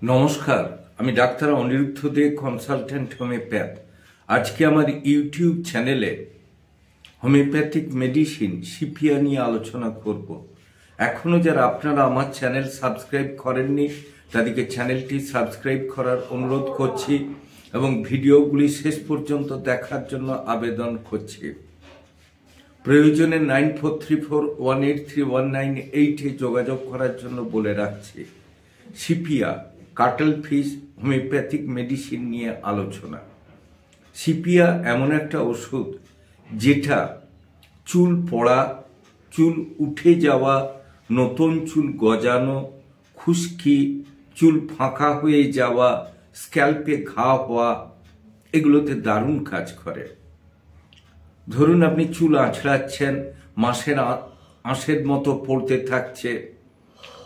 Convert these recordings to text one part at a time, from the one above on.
নমস্কার, আমি ডাক্তার অনিরুদ্ধ দে, consultant homeopath. আজকে আমার ইউটিউব চ্যানেলে হোমিওপ্যাথিক মেডিসিন সিপিয়া নিয়ে আলোচনা করব। এখনো যারা আপনারা আমার চ্যানেল সাবস্ক্রাইব করেননি তাদেরকে চ্যানেলটি সাবস্ক্রাইব করার অনুরোধ করছি এবং ভিডিওগুলি শেষ পর্যন্ত দেখার জন্য আবেদন করছি। প্রয়োজনে 9434183198 যোগাযোগ করার জন্য বলে রাখছি। সিপিয়া কাটল ফিশ হোমিওপ্যাথিক মেডিসিন নিয়ে আলোচনা। সিপিয়া এমন একটা ওষুধ যেটা চুল পড়া, চুল উঠে যাওয়া, নতুন চুল গজানো, খুশকি, চুল ফাঁকা হয়ে যাওয়া, স্ক্যাল্পে ঘা হওয়া, এগুলোতে দারুণ কাজ করে। ধরুন আপনি চুল আঁচড়াচ্ছেন, মাসের আঁশের মতো পড়তে থাকছে,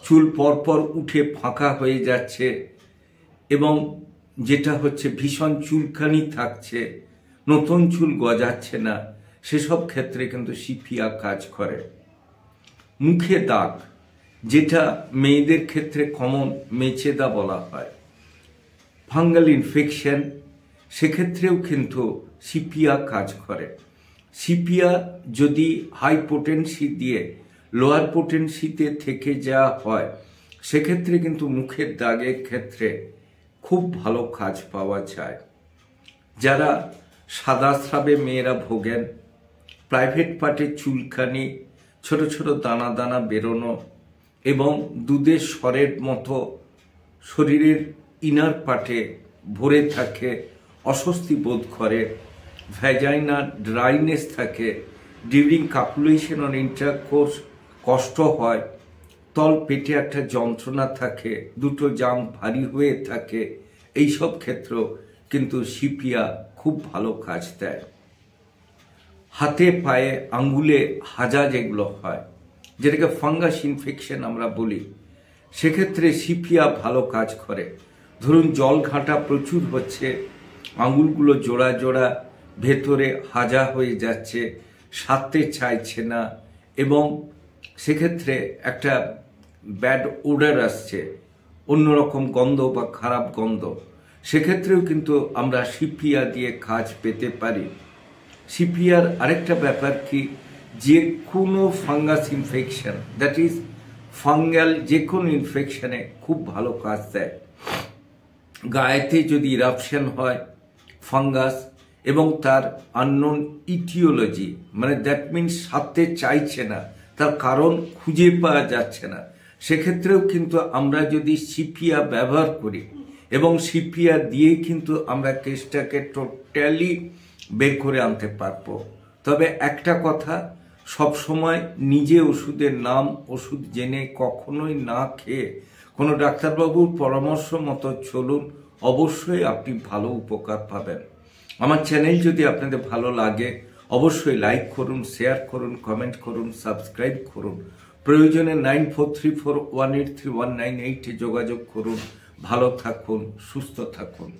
চুল পরপর উঠে ফাঁকা হয়ে যাচ্ছে এবং যেটা হচ্ছে ভীষণ চুলকানি থাকছে, নতুন চুল গজাচ্ছে না, সেসব ক্ষেত্রে কিন্তু সিপিয়া কাজ করে। মুখে দাগ, যেটা মেয়েদের ক্ষেত্রে কমন মেচেদা বলা হয়, ফাঙ্গাল ইনফেকশন, সেক্ষেত্রেও কিন্তু সিপিয়া কাজ করে। সিপিয়া যদি হাই পোটেন্সি দিয়ে লোয়ার পোটেন্সিতে থেকে যাওয়া হয় সেক্ষেত্রে কিন্তু মুখের দাগের ক্ষেত্রে খুব ভালো কাজ পাওয়া যায়। যারা সাদা স্রাবে মেয়েরা ভোগেন, প্রাইভেট পার্টে চুলকানি, ছোট ছোট দানা দানা বেরোনো এবং দুধের স্বরের মতো শরীরের ইনার পার্টে ভরে থাকে, অস্বস্তি বোধ করে, ভ্যাজাইনা ড্রাইনেস থাকে, ডিউরিং কাপুলেশন অন ইন্টারকোর্স কষ্ট হয়, তল পেটে একটা যন্ত্রণা থাকে, দুটো জাম ভারী হয়ে থাকে, এইসব ক্ষেত্রেও কিন্তু সিপিয়া খুব ভালো কাজ দেয়। হাতে পায়ে আঙ্গুলে হাজা যেগুলো হয়, যেটাকে ফাঙ্গাস ইনফেকশন আমরা বলি, সেক্ষেত্রে সিপিয়া ভালো কাজ করে। ধরুন জল ঘাঁটা প্রচুর হচ্ছে, আঙ্গুলগুলো জোড়া জোড়া, ভেতরে হাজা হয়ে যাচ্ছে, সারতে চাইছে না এবং সেক্ষেত্রে একটা ব্যাড ওডার আসছে, অন্যরকম গন্ধ বা খারাপ গন্ধ, সেক্ষেত্রেও কিন্তু আমরা সিপিয়া দিয়ে কাজ পেতে পারি। সিপিয়ার আরেকটা ব্যাপার কি, যে কোনো fungus infection, that is fungal যে কোনো ইনফেকশনে খুব ভালো কাজ দেয়। গায়েতে যদি ইরাপশন হয় ফাঙ্গাস এবং তার আননোন ইটিওলজি, মানে দ্যাট মিনস সারতে চাইছে না, তার কারণ খুঁজে পাওয়া যাচ্ছে না, সেক্ষেত্রেও কিন্তু আমরা যদি সিপিয়া ব্যবহার করি এবং সিপিয়া দিয়ে কিন্তু আমরা কেসটাকে টোটালি বের করে আনতে পারবো। তবে একটা কথা, সবসময় নিজে ওষুধের নাম, ওষুধ জেনে কখনোই না খেয়ে কোনো ডাক্তারবাবুর পরামর্শ মতো চলুন, অবশ্যই আপনি ভালো উপকার পাবেন। আমার চ্যানেল যদি আপনাদের ভালো লাগে অবশ্যই লাইক করুন, শেয়ার করুন, কমেন্ট করুন, সাবস্ক্রাইব করুন। প্রয়োজনে 9434183198 যোগাযোগ করুন। ভালো থাকুন, সুস্থ থাকুন।